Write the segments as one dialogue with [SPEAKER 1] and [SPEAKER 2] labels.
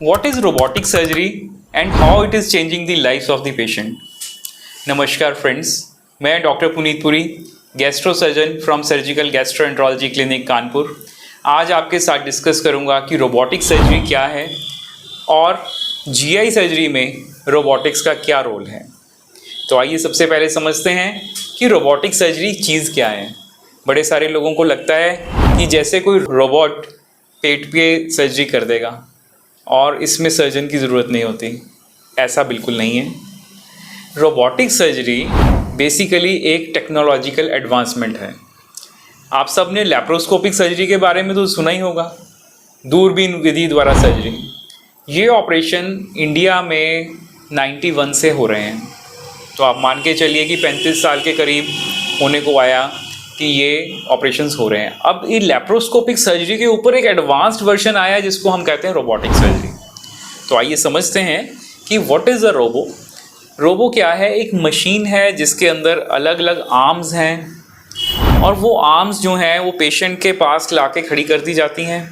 [SPEAKER 1] What is robotic surgery and how it is changing the lives of the patient? नमस्कार friends, मैं doctor Puneet Puri, gastro surgeon from surgical gastroenterology clinic Kanpur. आज आपके साथ discuss करूंगा कि robotic surgery क्या है और जीआई सर्जरी में रोबोटिक्स का क्या रोल है। तो आइए सबसे पहले समझते हैं कि रोबोटिक सर्जरी चीज़ क्या है। बड़े सारे लोगों को लगता है कि जैसे कोई रोबोट पेट पे सर्जरी कर देगा और इसमें सर्जन की ज़रूरत नहीं होती। ऐसा बिल्कुल नहीं है। रोबोटिक सर्जरी बेसिकली एक टेक्नोलॉजिकल एडवांसमेंट है। आप सब ने लैप्रोस्कोपिक सर्जरी के बारे में तो सुना ही होगा, दूरबीन विधि द्वारा सर्जरी। ये ऑपरेशन इंडिया में 91 से हो रहे हैं, तो आप मान के चलिए कि 35 साल के करीब होने को आया कि ये ऑपरेशंस हो रहे हैं। अब ये लैप्रोस्कोपिक सर्जरी के ऊपर एक एडवांस्ड वर्जन आया है जिसको हम कहते हैं रोबोटिक सर्जरी। तो आइए समझते हैं कि what is a robo. Robo क्या है? एक मशीन है जिसके अंदर अलग अलग आर्म्स हैं और वो आर्म्स जो हैं वो पेशेंट के पास लाके खड़ी कर दी जाती हैं।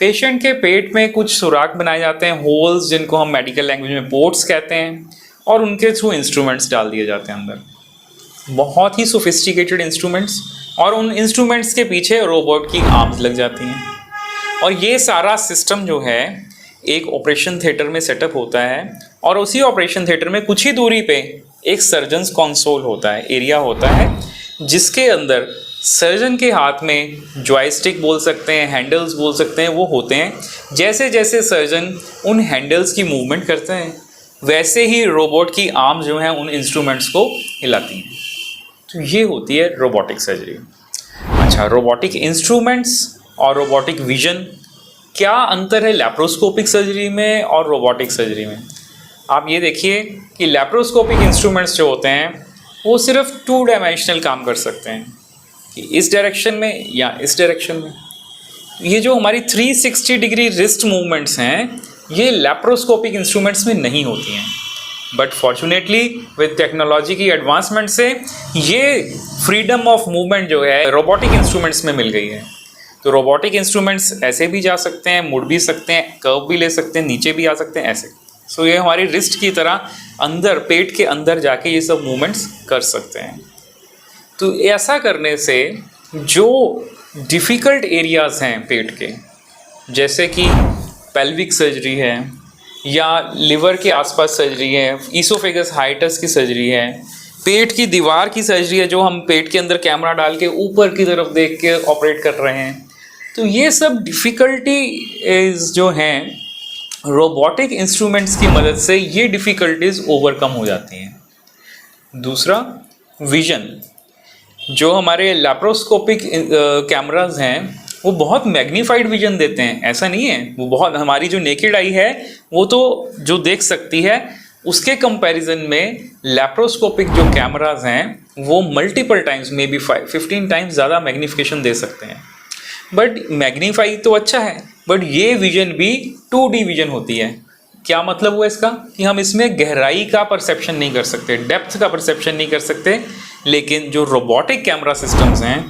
[SPEAKER 1] पेशेंट के पेट में कुछ सुराख बनाए जाते हैं, होल्स, जिनको हम मेडिकल लैंग्वेज में पोर्ट्स कहते हैं, और उनके थ्रू इंस्ट्रूमेंट्स डाल दिए जाते हैं अंदर, बहुत ही सोफिस्टिकेटेड इंस्ट्रूमेंट्स, और उन इंस्ट्रूमेंट्स के पीछे रोबोट की आर्म्स लग जाती हैं। और ये सारा सिस्टम जो है एक ऑपरेशन थिएटर में सेटअप होता है, और उसी ऑपरेशन थिएटर में कुछ ही दूरी पे एक सर्जन्स कंसोल होता है, एरिया होता है, जिसके अंदर सर्जन के हाथ में जॉयस्टिक बोल सकते हैं, हैंडल्स बोल सकते हैं, वो होते हैं। जैसे जैसे सर्जन उन हैंडल्स की मूवमेंट करते हैं वैसे ही रोबोट की आर्म जो हैं उन इंस्ट्रूमेंट्स को हिलाती हैं। तो ये होती है रोबोटिक सर्जरी। अच्छा, रोबोटिक इंस्ट्रूमेंट्स और रोबोटिक विजन, क्या अंतर है लैप्रोस्कोपिक सर्जरी में और रोबोटिक सर्जरी में? आप ये देखिए कि लैप्रोस्कोपिक इंस्ट्रूमेंट्स जो होते हैं वो सिर्फ 2 डायमेंशनल काम कर सकते हैं, कि इस डायरेक्शन में या इस डायरेक्शन में। ये जो हमारी 360 डिग्री रिस्ट मूवमेंट्स हैं ये लैप्रोस्कोपिक इंस्ट्रूमेंट्स में नहीं होती हैं। बट फॉर्चुनेटली विद टेक्नोलॉजी की एडवांसमेंट से ये फ्रीडम ऑफ मूवमेंट जो है रोबोटिक इंस्ट्रूमेंट्स में मिल गई है। तो रोबोटिक इंस्ट्रूमेंट्स ऐसे भी जा सकते हैं, मुड़ भी सकते हैं, कर्व भी ले सकते हैं, नीचे भी आ सकते हैं, ऐसे। सो ये हमारी रिस्ट की तरह अंदर, पेट के अंदर जाके ये सब मूवमेंट्स कर सकते हैं। तो ऐसा करने से जो डिफ़िकल्ट एरियाज़ हैं पेट के, जैसे कि पेल्विक सर्जरी है या लिवर के आसपास सर्जरी है, ईसोफेगस हाइटस की सर्जरी है, पेट की दीवार की सर्जरी है, जो हम पेट के अंदर कैमरा डाल के ऊपर की तरफ देख के ऑपरेट कर रहे हैं। तो ये सब डिफ़िकल्टीज जो हैं रोबोटिक इंस्ट्रूमेंट्स की मदद से ये डिफ़िकल्टीज ओवरकम हो जाती हैं। दूसरा, विजन। जो हमारे लैप्रोस्कोपिक कैमराज हैं वो बहुत मैग्नीफाइड विजन देते हैं। ऐसा नहीं है, वो बहुत, हमारी जो नेकेड आई है वो तो जो देख सकती है, उसके कंपैरिजन में लैप्रोस्कोपिक जो कैमराज हैं वो multiple times, may be 15 times ज़्यादा मैग्नीफिकेशन दे सकते हैं। बट मैग्नीफाई तो अच्छा है, बट ये विजन भी 2D विजन होती है। क्या मतलब हुआ इसका? कि हम इसमें गहराई का परसेप्शन नहीं कर सकते, डेप्थ का परसेप्शन नहीं कर सकते। लेकिन जो रोबोटिक कैमरा सिस्टम्स हैं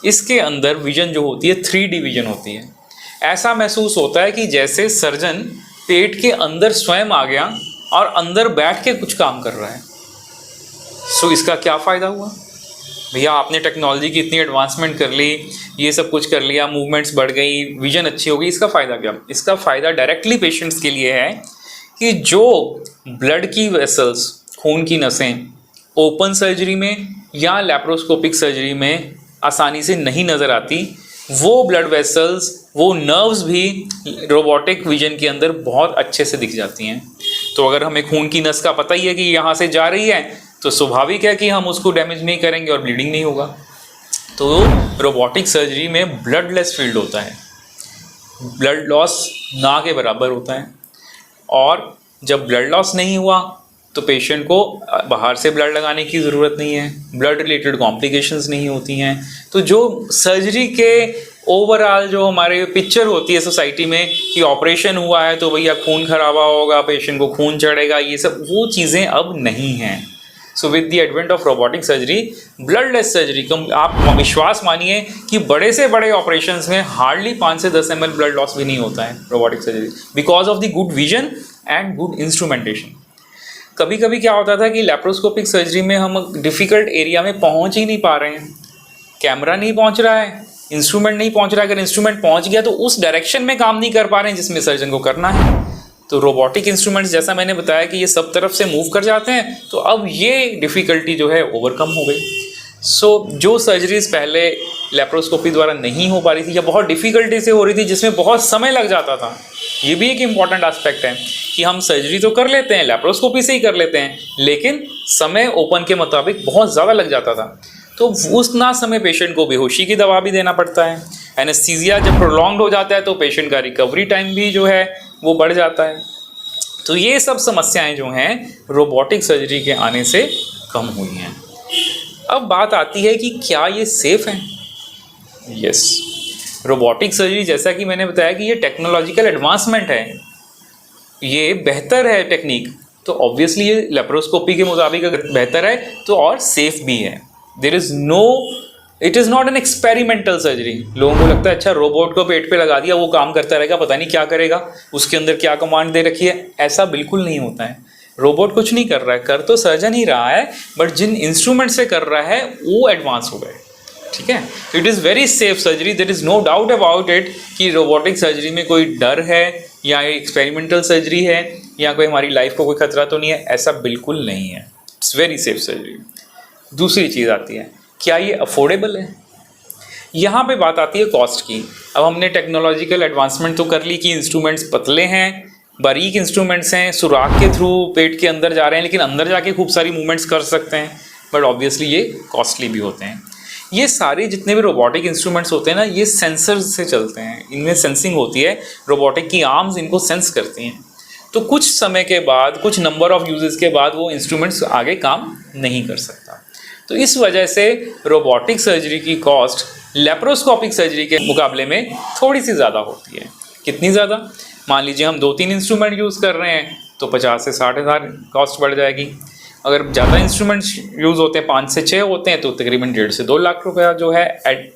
[SPEAKER 1] इसके अंदर विजन जो होती है 3D विजन होती है। ऐसा महसूस होता है कि जैसे सर्जन पेट के अंदर स्वयं आ गया और अंदर बैठ के कुछ काम कर रहा है। सो इसका क्या फ़ायदा हुआ? भैया आपने टेक्नोलॉजी की इतनी एडवांसमेंट कर ली, ये सब कुछ कर लिया, मूवमेंट्स बढ़ गई, विजन अच्छी हो गई, इसका फ़ायदा क्या? इसका फ़ायदा डायरेक्टली पेशेंट्स के लिए है कि जो ब्लड की वेसल्स, खून की नसें ओपन सर्जरी में या लैप्रोस्कोपिक सर्जरी में आसानी से नहीं नज़र आती, वो ब्लड वेसल्स, वो नर्व्स भी रोबोटिक विजन के अंदर बहुत अच्छे से दिख जाती हैं। तो अगर हमें खून की नस का पता ही है कि यहाँ से जा रही है, तो स्वाभाविक है कि हम उसको डैमेज नहीं करेंगे और ब्लीडिंग नहीं होगा। तो रोबोटिक सर्जरी में ब्लडलेस फील्ड होता है, ब्लड लॉस ना के बराबर होता है। और जब ब्लड लॉस नहीं हुआ तो पेशेंट को बाहर से ब्लड लगाने की ज़रूरत नहीं है, ब्लड रिलेटेड कॉम्प्लिकेशंस नहीं होती हैं। तो जो सर्जरी के ओवरऑल जो हमारे पिक्चर होती है सोसाइटी में कि ऑपरेशन हुआ है तो भैया खून खराबा होगा, पेशेंट को खून चढ़ेगा, ये सब वो चीज़ें अब नहीं हैं। So with the advent of robotic surgery, bloodless surgery, आप विश्वास मानिए कि बड़े से बड़े ऑपरेशंस में हार्डली 5 से 10 ml ब्लड लॉस भी नहीं होता है robotic surgery, because of the good vision and good instrumentation. कभी कभी क्या होता था कि लैप्रोस्कोपिक सर्जरी में हम डिफ़िकल्ट एरिया में पहुंच ही नहीं पा रहे हैं, कैमरा नहीं पहुंच रहा है, इंस्ट्रूमेंट नहीं पहुंच रहा है, अगर इंस्ट्रूमेंट पहुंच गया तो उस डायरेक्शन में काम नहीं कर पा रहे हैं जिसमें सर्जन को करना है। तो रोबोटिक इंस्ट्रूमेंट्स, जैसा मैंने बताया कि ये सब तरफ से मूव कर जाते हैं, तो अब ये डिफ़िकल्टी जो है ओवरकम हो गई। सो जो सर्जरीज पहले लेप्रोस्कोपी द्वारा नहीं हो पा रही थी या बहुत डिफ़िकल्टी से हो रही थी, जिसमें बहुत समय लग जाता था, ये भी एक इम्पॉर्टेंट एस्पेक्ट है कि हम सर्जरी तो कर लेते हैं, लेप्रोस्कोपी से ही कर लेते हैं, लेकिन समय ओपन के मुताबिक बहुत ज़्यादा लग जाता था। तो उस ना समय पेशेंट को बेहोशी की दवा भी देना पड़ता है। एनेस्थीसिया जब प्रोलॉन्ग्ड हो जाता है तो पेशेंट का रिकवरी टाइम भी जो है वो बढ़ जाता है। तो ये सब समस्याएं जो हैं रोबोटिक सर्जरी के आने से कम हुई हैं। अब बात आती है कि क्या ये सेफ़ है? यस, रोबोटिक सर्जरी, जैसा कि मैंने बताया कि ये टेक्नोलॉजिकल एडवांसमेंट है, ये बेहतर है टेक्निक, तो ऑब्वियसली ये लेप्रोस्कोपी के मुताबिक अगर बेहतर है तो और सेफ भी है। It is not an experimental surgery. लोगों को लगता है अच्छा रोबोट को पेट पे लगा दिया, वो काम करता रहेगा, पता नहीं क्या करेगा, उसके अंदर क्या कमांड दे रखी है। ऐसा बिल्कुल नहीं होता है। रोबोट कुछ नहीं कर रहा है, कर तो सर्जन ही रहा है, बट जिन इंस्ट्रूमेंट से कर रहा है वो एडवांस हो गए। ठीक है, तो it is very safe surgery, there is no doubt about it कि रोबोटिक सर्जरी में कोई डर है या एक्सपेरिमेंटल सर्जरी है या कोई हमारी लाइफ को कोई खतरा तो नहीं है, ऐसा बिल्कुल नहीं है। It's very safe surgery. दूसरी चीज़ आती है, क्या ये अफोर्डेबल है? यहाँ पे बात आती है कॉस्ट की। अब हमने टेक्नोलॉजिकल एडवांसमेंट तो कर ली कि इंस्ट्रूमेंट्स पतले हैं, बारीक इंस्ट्रूमेंट्स हैं, सुराख के थ्रू पेट के अंदर जा रहे हैं, लेकिन अंदर जाके खूब सारी मूवमेंट्स कर सकते हैं, बट ऑब्वियसली ये कॉस्टली भी होते हैं। ये सारे जितने भी रोबोटिक इंस्ट्रूमेंट्स होते हैं ना, ये सेंसर्स से चलते हैं, इनमें सेंसिंग होती है, रोबोटिक की आर्म्स इनको सेंस करती हैं। तो कुछ समय के बाद, कुछ नंबर ऑफ यूजेस के बाद वो इंस्ट्रूमेंट्स आगे काम नहीं कर सकता। तो इस वजह से रोबोटिक सर्जरी की कॉस्ट लेप्रोस्कोपिक सर्जरी के मुकाबले में थोड़ी सी ज़्यादा होती है। कितनी ज़्यादा? मान लीजिए हम 2-3 इंस्ट्रूमेंट यूज़ कर रहे हैं तो 50 से 60 हज़ार कॉस्ट बढ़ जाएगी। अगर ज़्यादा इंस्ट्रूमेंट्स यूज़ होते हैं, 5 से 6 होते हैं, तो तकरीबन 1.5 से 2 लाख रुपया जो है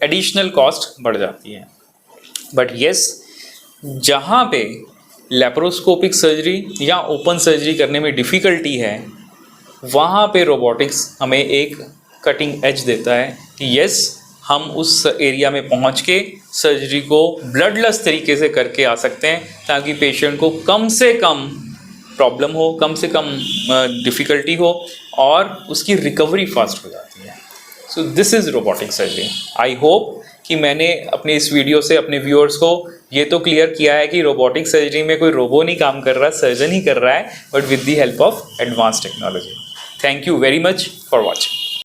[SPEAKER 1] एडिशनल कॉस्ट बढ़ जाती है। बट येस, जहाँ पे लेप्रोस्कोपिक सर्जरी या ओपन सर्जरी करने में डिफ़िकल्टी है, वहाँ पे रोबोटिक्स हमें एक कटिंग एज देता है कि यस, हम उस एरिया में पहुँच के सर्जरी को ब्लडलेस तरीके से करके आ सकते हैं, ताकि पेशेंट को कम से कम प्रॉब्लम हो, कम से कम डिफ़िकल्टी हो और उसकी रिकवरी फास्ट हो जाती है। So this is robotic surgery. I hope कि मैंने अपने इस वीडियो से अपने व्यूअर्स को ये तो क्लियर किया है कि रोबोटिक सर्जरी में कोई रोबो नहीं काम कर रहा, सर्जन ही कर रहा है, but with the help of advance technology. Thank you very much for watching.